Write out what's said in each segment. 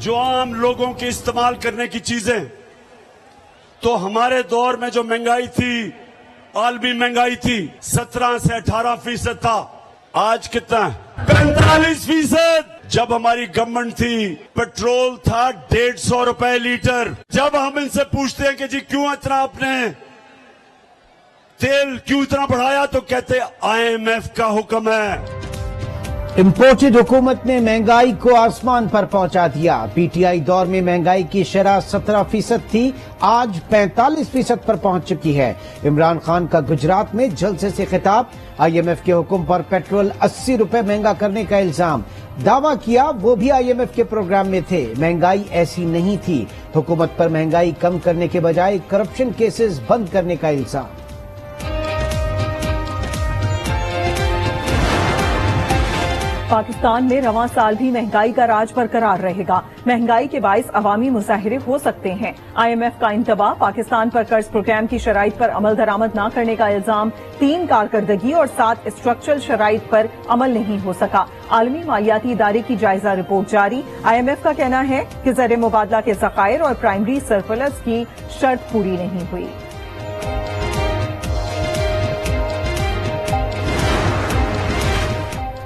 जो आम लोगों के इस्तेमाल करने की चीजें, तो हमारे दौर में जो महंगाई थी, आलमी महंगाई थी, 17 से 18% था। आज कितना है? 45%। जब हमारी गवर्नमेंट थी, पेट्रोल था 150 रुपए लीटर। जब हम इनसे पूछते हैं कि जी क्यों इतना आपने तेल क्यों इतना बढ़ाया, तो कहते IMF का हुक्म है। इम्पोर्टेड हुकूमत ने महंगाई को आसमान पर पहुंचा दिया। पीटीआई दौर में महंगाई की शरह 17% थी, आज 45% पर पहुंच चुकी है। इमरान खान का गुजरात में जलसे से खिताब, IMF के हुक्म पर पेट्रोल 80 रुपए महंगा करने का इल्जाम। दावा किया वो भी IMF के प्रोग्राम में थे, महंगाई ऐसी नहीं थी। हुकूमत पर महंगाई कम करने के बजाय करप्शन केसेस बंद करने का इल्जाम। पाकिस्तान में रवां साल भी महंगाई का राज बरकरार रहेगा। महंगाई के बाइस अवामी मुजाहिरे हो सकते हैं। IMF का इंतबाह, पाकिस्तान पर कर्ज प्रोग्राम की शराइत पर अमल दरामद न करने का इल्जाम, 3 कारकर्दगी और 7 स्ट्रक्चरल शराइत पर अमल नहीं हो सका। आलमी मालियाती इदारे की जायजा रिपोर्ट जारी। IMF का कहना है कि ज़र मुबादला के ज़खायर और प्राइमरी सरप्लस की शर्त पूरी नहीं हुई।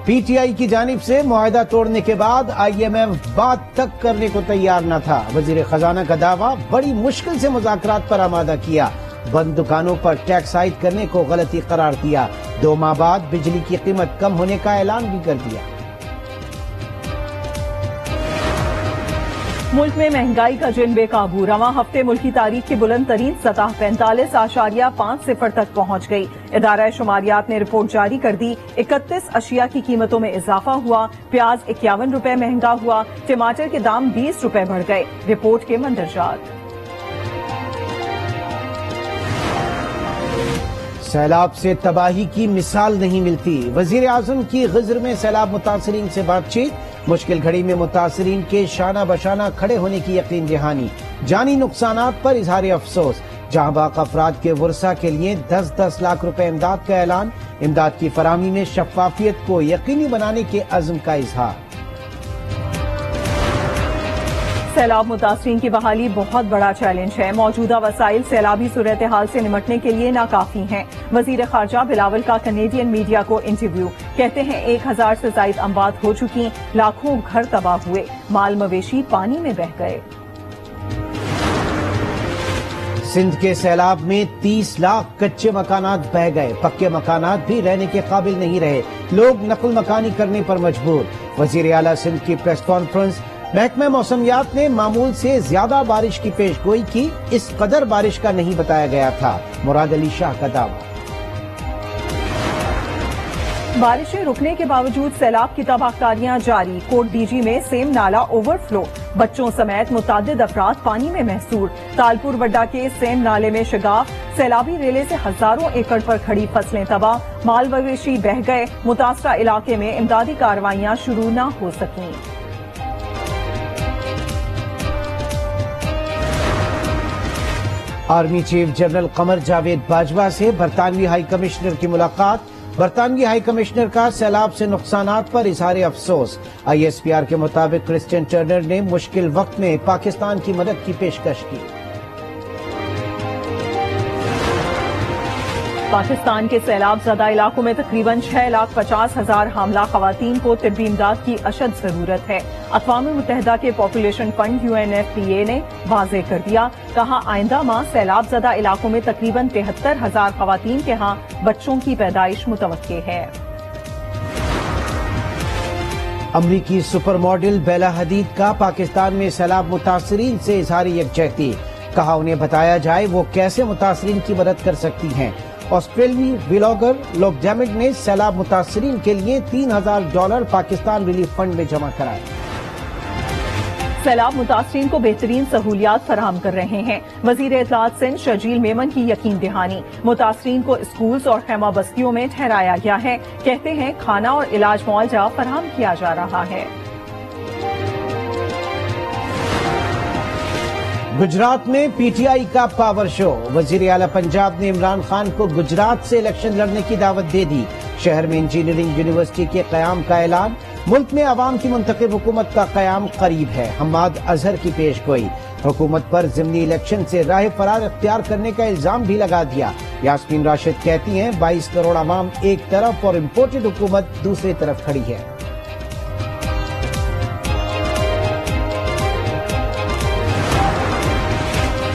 पीटीआई की जानिब से मुआहदा तोड़ने के बाद IMF बात तक करने को तैयार न था। वजीर खजाना का दावा, बड़ी मुश्किल से मुज़ाकरात पर आमादा किया। बंद दुकानों पर टैक्स आयद करने को गलती करार दिया। 2 माह बाद बिजली की कीमत कम होने का ऐलान भी कर दिया। मुल्क में महंगाई का जिन बेकाबू, रवां हफ्ते मुल्की तारीख की बुलंद तरीन सतह 45.5 तक पहुंच गई। इदारा शुमारियात ने रिपोर्ट जारी कर दी। 31 अशिया की कीमतों में इजाफा हुआ। प्याज 51 रुपए महंगा हुआ। टमाटर के दाम 20 रुपए बढ़ गए। रिपोर्ट के मंदरजात। सैलाब से तबाही की मिसाल नहीं मिलती। वजीर आजम की ग़िज़र में सैलाब मुतासरीन से बातचीत, मुश्किल घड़ी में मुतासरीन के शाना बशाना खड़े होने की यकीन दहानी। जानी नुकसानात पर इजहार अफसोस। जहां बाक अफराद के वर्सा के लिए 10-10 लाख रुपए इमदाद का ऐलान। इमदाद की फराहमी में शफाफियत को यकीनी बनाने के अज़्म का इजहार। सैलाब मुतासरीन की बहाली बहुत बड़ा चैलेंज है। मौजूदा वसाइल सैलाबी सूरत हाल से निमटने के लिए नाकाफी हैं। वजीर खारजा बिलावल का कनेडियन मीडिया को इंटरव्यू, कहते हैं 1000 से ज्यादा अमवात हो चुकी, लाखों घर तबाह हुए, माल मवेशी पानी में बह गए। सिंध के सैलाब में 30 लाख कच्चे मकानात बह गए। पक्के मकानात भी रहने के काबिल नहीं रहे। लोग नकल मकानी करने पर मजबूर। वजीर आला सिंध की प्रेस कॉन्फ्रेंस, महकमा मौसमियात ने मामूल से ज्यादा बारिश की पेशगोई की, इस कदर बारिश का नहीं बताया गया था। मुराद अली शाह का दावा। बारिशें रुकने के बावजूद सैलाब की तबाहकारियां जारी। कोट डीजी में सेम नाला ओवरफ्लो, बच्चों समेत मुतादिद अफराद पानी में महसूर। तालपुर वड्डा के सेम नाले में शगाफ, सैलाबी रेले से हजारों एकड़ पर खड़ी फसलें तबाह, माल मवेशी बह गए। मुतासरा इलाके में इमदादी कार्रवाइयां शुरू न हो सकीं। Army chief general Qamar Javed Bajwa से बरतानवी हाई कमिश्नर की मुलाकात। बरतानवी हाई कमिश्नर का सैलाब से नुकसानात पर इजहार अफसोस। ISPR के मुताबिक क्रिस्टियन टर्नर ने मुश्किल वक्त में पाकिस्तान की मदद की पेशकश की। पाकिस्तान के सैलाब ज़दा इलाकों में तकरीबन 6,50,000 हामला खवातीन को तिब्बी इमदाद की अशद जरूरत है। अक़वाम मुत्तहिदा के पॉपुलेशन फंड UNFPA ने वाज़ेह कर दिया, कहा आइंदा माह सैलाब ज़दा इलाकों में तकरीबन 73,000 खवातीन के यहाँ बच्चों की पैदाइश मुतवक्के है। अमरीकी सुपर मॉडल बेला हदीद का पाकिस्तान में सैलाब मुतासरीन से इजहार यकजहती, कहा उन्हें बताया जाए वो कैसे मुतासरीन की मदद कर सकती हैं। ऑस्ट्रेलियाई व्लॉगर लोग डैमेज ने सैलाब मुतासरीन के लिए $3,000 पाकिस्तान रिलीफ फंड में जमा कराए। सैलाब मुतासरीन को बेहतरीन सहूलियात फराहम कर रहे हैं। वजीर इत्तलात सिंध शर्जील मेमन की यकीन दहानी, मुतासरीन को स्कूल्स और खैमा बस्तियों में ठहराया गया है। कहते हैं खाना और इलाज मुआवजा फराहम किया जा रहा है। गुजरात में PTI का पावर शो। वजीर आला पंजाब ने इमरान खान को गुजरात से इलेक्शन लड़ने की दावत दे दी। शहर में इंजीनियरिंग यूनिवर्सिटी के क़याम का ऐलान। मुल्क में आवाम की मुंतखब हुकूमत का क़याम करीब है। हम्माद अजहर की पेश गोई। हुकूमत पर ज़िमनी इलेक्शन से राह फरार इख्तियार करने का इल्जाम भी लगा दिया। यास्मीन राशिद कहती हैं 22 करोड़ आवाम एक तरफ और इम्पोर्टेड हुकूमत दूसरी तरफ खड़ी है।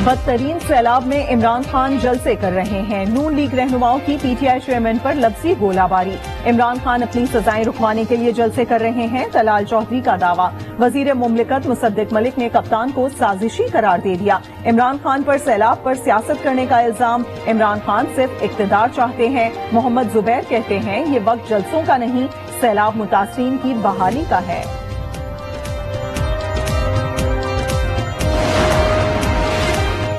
बदतरीन सैलाब में इमरान खान जलसे कर रहे हैं। नून लीग रहनुमाओं की पीटीआई चेयरमैन पर लफ्जी गोलाबारी। इमरान खान अपनी सजाएं रुकवाने के लिए जलसे कर रहे हैं, तलाल चौधरी का दावा। वजीर मुमलिकत मुसद्दिक मलिक ने कप्तान को साजिशी करार दे दिया। इमरान खान पर सैलाब पर सियासत करने का इल्जाम। इमरान खान सिर्फ इक्तदार चाहते हैं। मोहम्मद जुबैर कहते हैं ये वक्त जलसों का नहीं, सैलाब मुतासरीन की बहाली का है।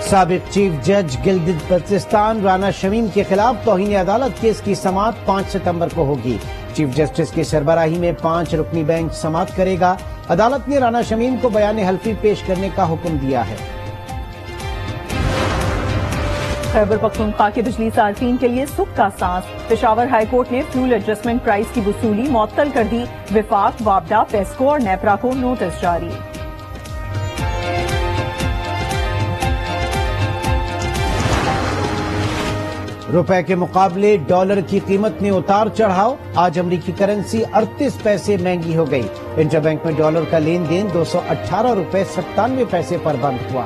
साबिक चीफ जज गिलगित बल्तिस्तान राना शमीम के खिलाफ तौहीन अदालत केस की समाअत 5 सितंबर को होगी। चीफ जस्टिस की सरबराही में 5 रुकनी बेंच समाअत करेगा। अदालत ने राना शमीम को बयान हल्फी पेश करने का हुक्म दिया है। खैबर पख्तूनख्वा के बिजली सार्फिन के लिए सुख का सांस। पेशावर हाई कोर्ट ने फ्यूल एडजस्टमेंट प्राइस की वसूली मुअत्तल कर दी। विफाक, वापडा, पेस्को और नेपरा को नोटिस जारी। रुपए के मुकाबले डॉलर की कीमत में उतार चढ़ाव। आज अमरीकी करेंसी 38 पैसे महंगी हो गई। इंटरबैंक में डॉलर का लेन देन 218 रुपए 97 पैसे पर बंद हुआ।